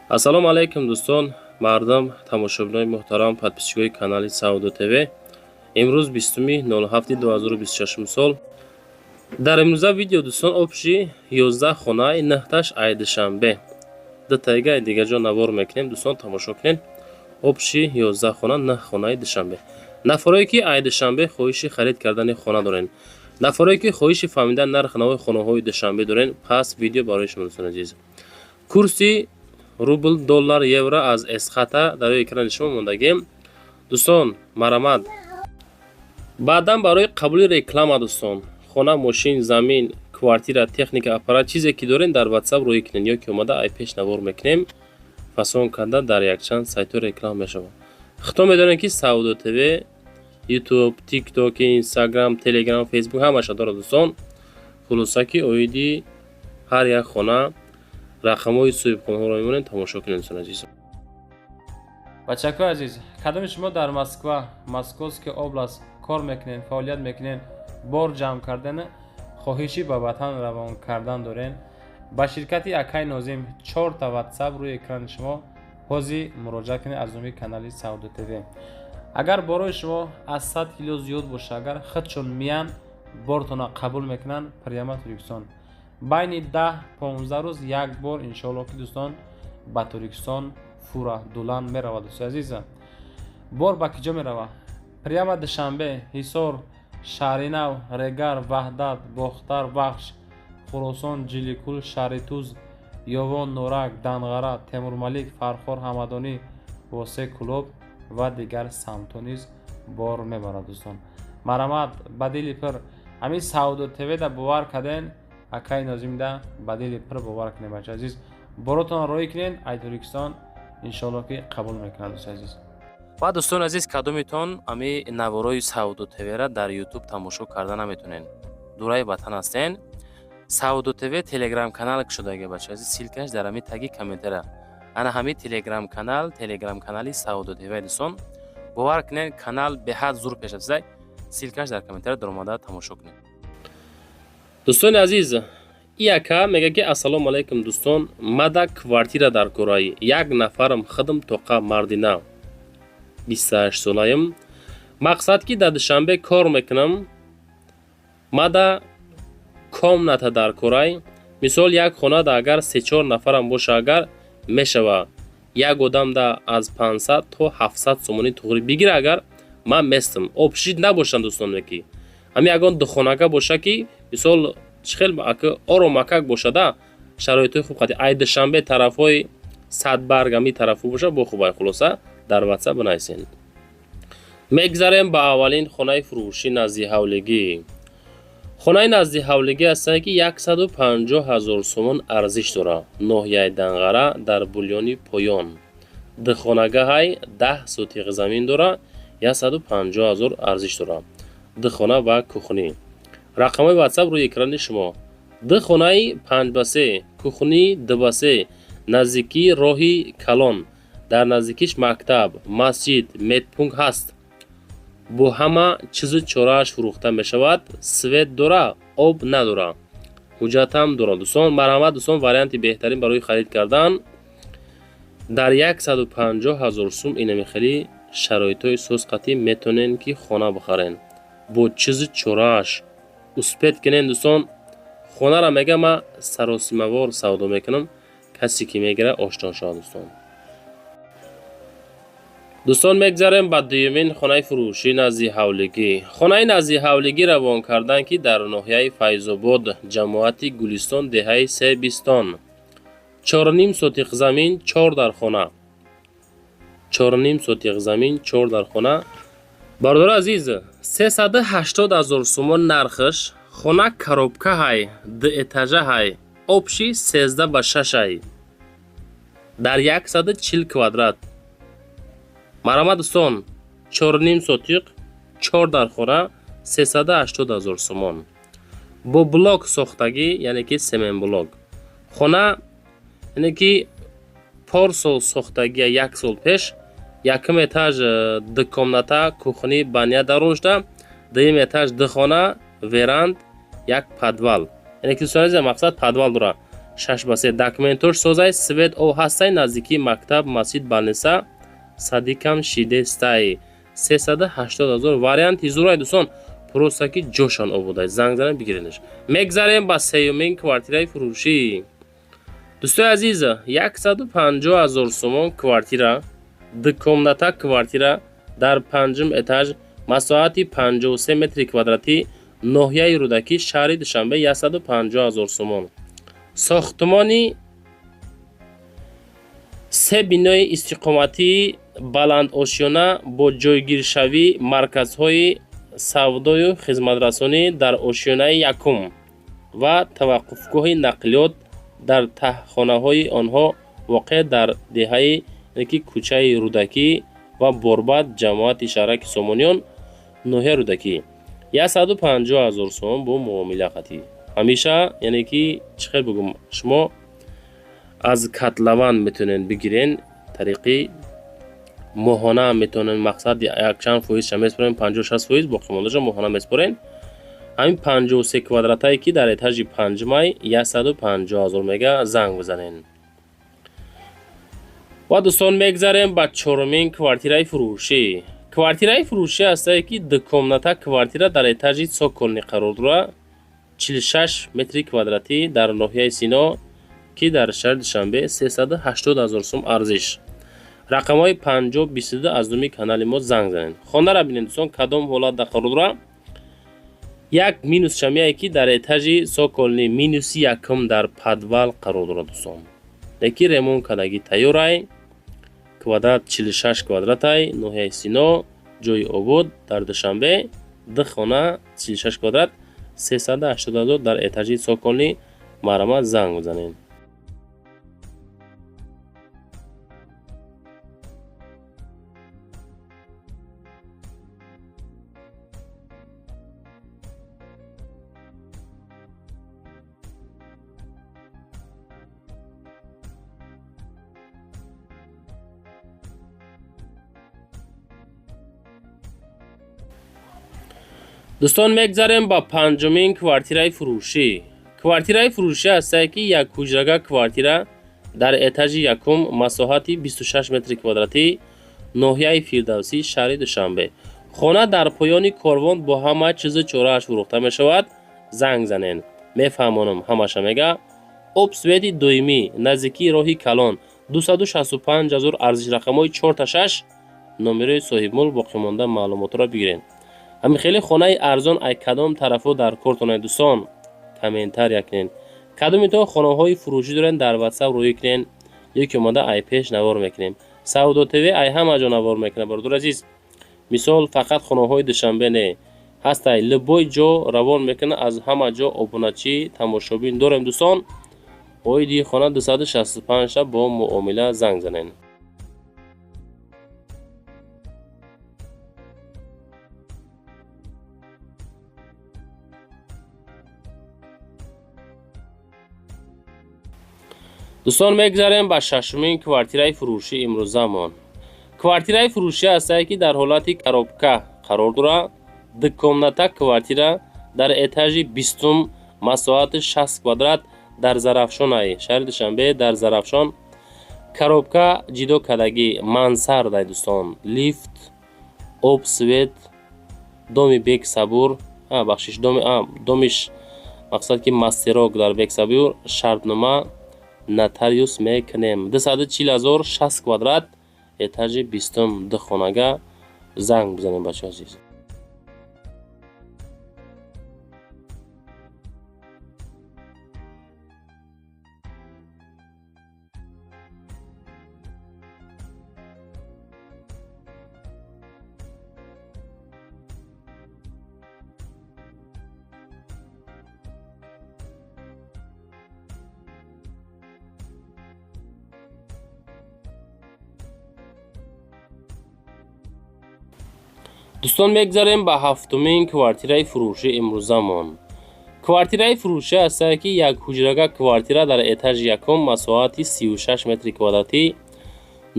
ассалому алайкум дӯстон, мардам, тамошобинони муҳтарам, подписчикои канали Саудо ТВ. имрӯз 20-07-2026 сол. дар имрӯза видео дӯстон обши 11 хонаи нахташ айдушанбе датайга дигаҷо навор мекунем. дӯстон тамошо кунед. обши 11 хона нах хонаи душанбе. нафарое ки айдушанбе хоҳиши харид кардани хона дорен, нафарое ки хоҳиши фаҳмидан нарх навои хонаҳои душанбе дорен, пас видео барои шумо дӯстон азиз. курси рубл, доллар, евро аз эсхата дар экрани шумо мондагем. дӯстон марамад. баъдан барои қабули реклама дӯстон, хона, мошин, замин, квартира, техника, аппарат чизе ки дорен дар WhatsApp рӯй кунед, ё ки омада ай пеш навор мекунем, фасон карда дар якчанд сайтҳо реклама мешавад. хито медонем ки Саудо ТВ, YouTube, TikTok, Instagram, Telegram, Facebook ҳамаша дорад дӯстон. хулоса ки оиди ҳар як хона рақамҳои соҳибхонаҳоро мемонем, тамошо кунед дӯстон азиз. бачакҳои азиз, кадоми шумо дар Москва, Московская област кор мекунед, фаъолият мекунед, бор ҷамъ кардан, хоҳиши ба ватан равон кардан дорен, ба ширкати Акай Нозим 4 та WhatsApp рӯи экрани шумо ҳозир муроҷиат кунед аз номи канали Саудо ТВ. агар борои шумо аз 100 кило зиёд боша, агар худшон миян бортона қабул мекунанд, прямо Туркистон байни 10-15 рӯз як бор иншоалло ки дӯстон ба Туркистон фура дулан меравад. дӯстои азиза, бор ба киҷо меравад? прямо Душанбе, Ҳисор, Шаҳринав, Регар, Ваҳдат, Бохтар Бахш, Хӯросон, Ҷиликул, Шаҳри Туз, Ёвон, Норак, Данғара, Темурмалик, Фархор, Ҳамадонӣ, Восе Кулоб ва дигар самтҳо низ бор мебарад. дӯстон марамад ба дили пир ҳамин Саудо ТВ да бовар карден, Акай Нозим да ба дили пир бовар кунед. бача азиз, боротон роӣ кунед, ай Туркистон иншоалло ки қабул мекунад. дӯстои азиз, ва дӯстон азиз, кадомитон ами наворои Саудо ТВ-ра дар YouTube тамошо карда наметонен, дураи ватан ҳастен, Саудо ТВ Telegram канал шудаги бача азиз, силкаш дар ами таги комментара. ана ҳами Telegram канали Саудо ТВ дӯстон, бовар кунед, канал беҳад зур пеш аст. силкаш дар комментара дар омада тамошо кунед. дӯстони азиз, ияка мега ки ассалому алайкум дӯстон, мада квартира дар кораи як нафарам хидм тоқа мардина 28 солаим. мақсад ки дар Душанбе кор мекунам, мада комната дар корай. мисол як хонада агар 3-4 нафарам боша, агар мешава як одамда аз 500 то 700 сомони туғри бигира, агар ман местам обшид набошам дӯстон, ки ҳами ягон духонака боша ки мисол чихел ака оромакак бошада, шароитҳои хуб қати ай Душанбе тарафҳои Садбарг ами тарафу боша, бо хубай хулоса дар WhatsApp банависен. мегзарем ба аввалин хонаи фурӯши назди ҳавлигӣ. хонаи назди ҳавлигӣ ҳастанд ки 150 000 сомон арзиш дора. ноҳияи Данғара дар бульёни поён. духонагаҳай 10 сотиқ замин дора, 150 000 арзиш дора. духона ва кухни. рақамҳои WhatsApp рӯи экрани шумо. духонаи 5 ба 3, кухни 2 ба 3, наздикии роҳи калон, дар наздикиш мактаб, масҷид, медпункт ҳаст. бо ҳама чизу чорааш фурӯхта мешавад. свет дора, об надора, ҳуҷҷатам дора. дӯстон марҳамат дӯстон, варианти беҳтарин барои харид кардан дар 150 000 сум инами хели шароитҳои сӯзқатӣ метонен ки хона бихарен. бо чизу чорааш успет кунен дӯстон. хонара мега ма саросимавор савдо мекунам, касе ки мегира ошно шавад. дӯстон мегзарем ба дуюмин хонаи фурӯши назди ҳавлигӣ. хонаи назди ҳавлигӣ равон кардан ки дар ноҳияи Файзобод, ҷамоати Гулистон, деҳаи Себистон. 4.5 сотиқ замин, 4 дар хона. 4.5 сотиқ замин, 4 дар хона. бардор азиз, 380 000 сомон нархаш. хона коробкаҳай, 2 этажаҳай, обши 13 ба 6 дар 140 квадрат. марамад дӯстон, 4.5 сотиқ, 4 дар хона, 380 000 сомон. бо блок сохтагӣ, яъне ки семен блок. хона яъне ки порсол сохтагия 1 сол пеш. якум этаж 2 комната, кухни, баня дарунҷда, дуюм этаж 2 хона, веранд, як подвал. яъне ки дӯстон азиз, мақсад подвал дора. 6/3 документош созай свет о ҳастай наздикии мактаб масҷид балниса садикам шидестай 380,000 варианти зурай дӯстон просто ки ҷошон обудай занг занед бигиринеш. Мегзарем ба сеюмин квартираи фурӯшӣ. дӯстои азиз 150,000 сомон квартира, дукомната квартира дар 5 этаж, масоҳати 53 метри квадратӣ, ноҳияи Рӯдакӣ, шаҳри Душанбе 150,000 сомон. сохтмони се бинои истиқоматӣ баландошёна бо ҷойгиршавӣ марказҳои савдою хизматрасонӣ дар ошёнаи якум ва таваққуфгоҳи нақлиёт дар таҳхонаҳои онҳо воқеъ дар деҳаи кӯчаи Рӯдакӣ ва Борбад ҷамоати шаҳраки Сомониён ноҳияи Рӯдакӣ 150,000 сомон бо муомила қатӣ. ҳамеша яъне ки чӣ хел бигӯм шумо аз катлаван метавонед бигирен тариқи моҳона метавонед мақсад якчанд фоизша меспорен 50-60% боқӣ мондашо моҳона меспорен. ҳамин 53 квадратае ки дар этажи 5-май 150,000 мега занг бизанен. ва дӯстон мегзарем ба 4-мин квартираи фурӯшӣ. квартираи фурӯшӣ ҳастае ки дукомната квартира дар этажи цоколни қарор дора 46 метри квадратӣ дар ноҳияи Сино ки дар шаҳри Душанбе 380,000 сом арзиш. рақамҳои 50-22 аз думи канали мо занг занед. хонара бинед дӯстон кадом ҳолат дар қарор дора. як минус шамияе ки дар этажи соколни минуси якум дар падвал қарор дора дӯстон. леки ремонт кардагӣ тайёрай. квадрат 46 квадратай ноҳияи Сино ҷои обод дар Душанбе ду хона 46 квадрат 380,000 дар этажи соколни марамат занг бизанед. дӯстон мегзарем ба 5-мин квартираи фурӯшӣ. квартираи фурӯшӣ ҳастае ки як ҳуҷрага квартира дар этажи якум масоҳати 26 метри квадратӣ ноҳияи Фирдавсӣ шаҳри Душанбе. хона дар поёни корвон бо ҳама чизи чорааш фурӯхта мешавад. занг занен. мефаҳмонам ҳамаша мега обсвети доимӣ наздикии роҳи калон 265,000 арзиш рақамҳои 4-6 номерои соҳибмулк боқимонда маълумотро бигирен. ҳамин хеле хонаи арзон ай кадом тарафо дар кортонед дӯстон комментария кунед. кадоми то хонаҳои фурӯшӣ дорен дар WhatsApp рӯӣ кунед ёки омада ай пеш навор мекунем. Савдо ТВ ай ҳама ҷо навор мекунад бародор азиз. мисол фақат хонаҳои Душанбе не ҳастай любой ҷо равон мекунад. аз ҳама ҷо обуначӣ тамошобин дорем дӯстон. оиди хона 265 бо муомила занг занен. дӯстон мегзарем ба 6-мин квартираи фурӯшӣ имрӯзамон. квартираи фурӯшӣ ҳастае ки дар ҳолати коробка қарор дора. дукомната квартира дар этажи 20 масоҳати 60 квадрат дар Зарафшонаи шаҳри Душанбе дар Зарафшон. коробка ҷидо кардагӣ мансардай дӯстон лифт об свет доми бек сабур бахшиш домиш мақсад ки мастерок дар бек сабур шартнома нотариус мекунем. 240,000 60 квадрат этажи 20 ду хонага занг бизанем бачаҳо азиз. дӯстон мегзарем ба 7-мин квартираи фурӯшӣ имрӯзамон. квартираи фурӯшӣ ҳастае ки як ҳуҷрага квартира дар этажи якум масоҳати 36 метри квадратӣ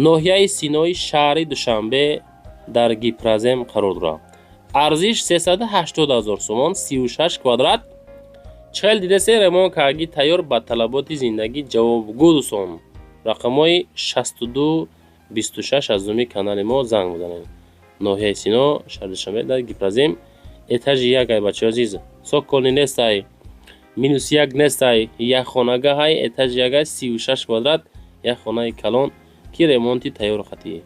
ноҳияи Синои шаҳри Душанбе дар Гипразем қарор дорад. арзиш 380,000 сомон 36 квадрат 40 дидесе ремон каги тайёр ба талаботи зиндагӣ ҷавобгӯ дӯстон. рақамҳои 62 26 аз зуми канали мо занг бизанед. ноҳияи Сино, шаҳри Душанбе дар Гипразим, этажи 1 ай бачаи азиз. Соколни нестай, -1 нестай, як хонагаҳай, этажи 1 ай, 36 квадрат, як хонаи калон ки ремонти тайёр хатӣ.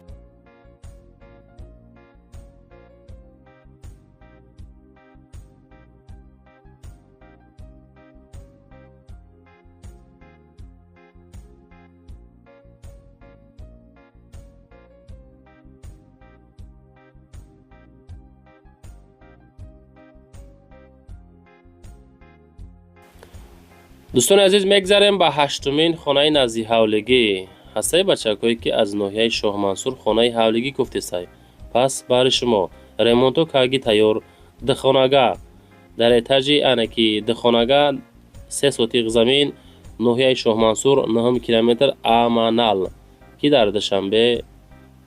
дӯстони азиз, мегзарем ба 8-мин хонаи назди ҳавлигӣ. ҳастаи бачакҳое ки аз ноҳияи Шоҳмансур хонаи ҳавлигӣ гуфтесай. Пас баҳри шумо ремонто каги тайёр духонага дар этажи анаки духонага 3 сотиқ замин, ноҳияи Шоҳмансур, 9 километр Аманал ки дар Душанбе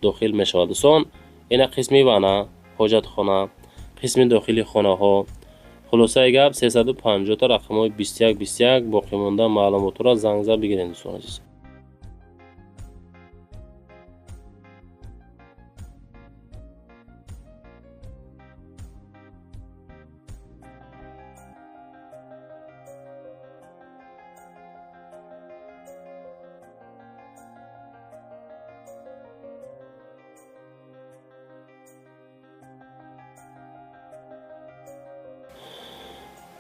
дохил мешавад. дӯстон, ина қисми вана, ҳоҷатхона, қисми дохили хонаҳо. хулосаи гап 350 та рақамҳои 21 боқимонда маълумотро занг зад бигиред дӯстон азиз.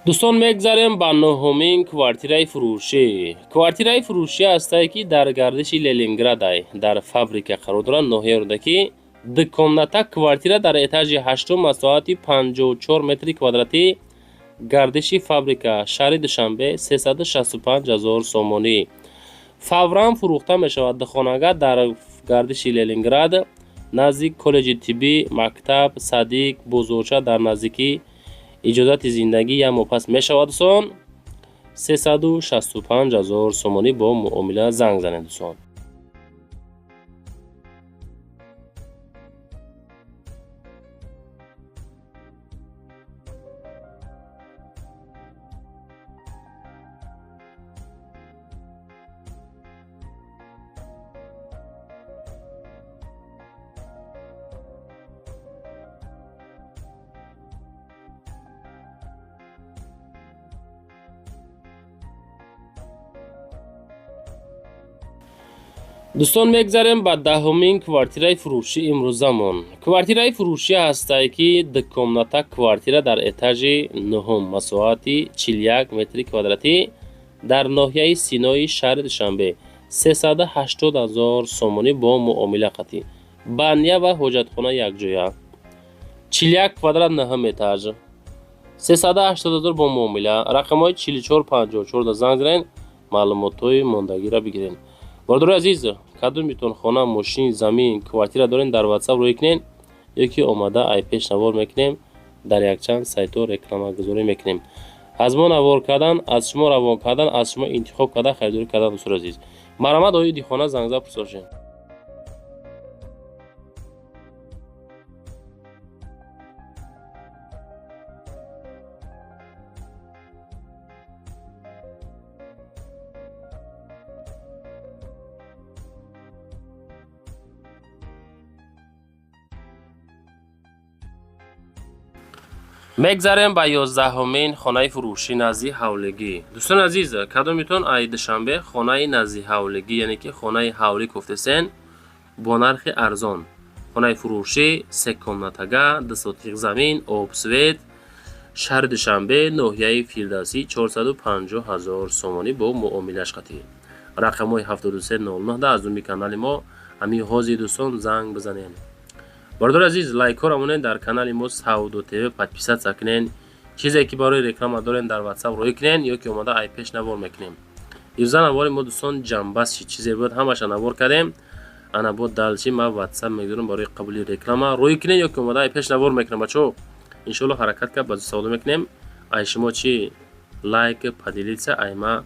дӯстон, мегзарем ба 9-мин квартираи фурӯшӣ. Квартираи фурӯшӣ ҳастае ки дар гардиши Ленинградай дар фабрика қарор дорад. ноҳияи Рӯдаки дуконната квартира дар этажи 8 масоҳати 54 метри квадратӣ, гардиши фабрика, шаҳри Душанбе, 365 000 сомонӣ. фавран фурӯхта мешавад. духонага дар гардиши Ленинград, назди коллеҷи тиббӣ, мактаб, садик, бозорча дар наздикӣ. иҷозати зиндагӣ як моҳ пас мешавад дӯстон. 365 000 сомонӣ бо муомила занг занед дӯстон. дӯстон, мегзарем ба 10-мин квартираи фурӯшӣ имрӯзамон. Квартираи фурӯшӣ ҳастае ки дукомната квартира дар этажи 9 масоҳати 41 метри квадратӣ дар ноҳияи Синои шаҳри Душанбе, 380 000 сомонӣ бо муомила қатӣ. баня ва ҳоҷатхона якҷоя, 41 квадрат 9 этаж, 380 000 бо муомила. рақамҳои 44 54 да занг занед, маълумотҳои мондагиро бигиред. бордори азиз, кадомитон хона, мошин, замин, квартира дорен, дар WhatsApp рӯй кунед ёки омада ай пешнавор мекунем, дар якчанд сайтҳо рекламагузорӣ мекунем. аз мо навор кардан, аз шумо равон кардан, аз шумо интихоб карда харидорӣ кардан. дӯстони азиз, марамад оиди хона занг зад пурсошед. мегзарем ба 11-мин хонаи фурӯшӣ назди ҳавлигӣ. дӯстони азиз, кадомитон ай Душанбе хонаи назди ҳавлигӣ, яъне ки хонаи ҳавлӣ гуфтесен, бо нархи арзон. хонаи фурӯшӣ, 3 комнатага, 2 сотиқ замин, обсвет, шаҳри Душанбе, ноҳияи Фирдавсӣ, 450 000 сомонӣ бо муомилаш қатӣ. рақамҳои 7309 аз зуми канали мо ҳамин ҳозир дӯстон занг бизанед. бордори азиз, лайкҳоро монед, дар канали мо Саудо ТВ подписатсия кунед. чизе ки барои реклама дорен дар WhatsApp рӯй кунед ёки омада ай пеш навор мекунем. ирза навори мо дӯстон ҷамбаст, чизе буд ҳамаша навор кардем. ана бо далчи ма WhatsApp мегирам барои қабули реклама рӯй кунед ёки омада ай пеш навор мекунем. бачо иншоалло ҳаракат кард бази савдо мекунем. ай шумо чи лайк поделится, ай ма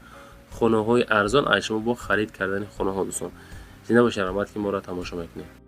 хонаҳои арзон, ай шумо бо харид кардани хонаҳо дӯстон. зинда бошед, рамат ки моро тамошо мекунед.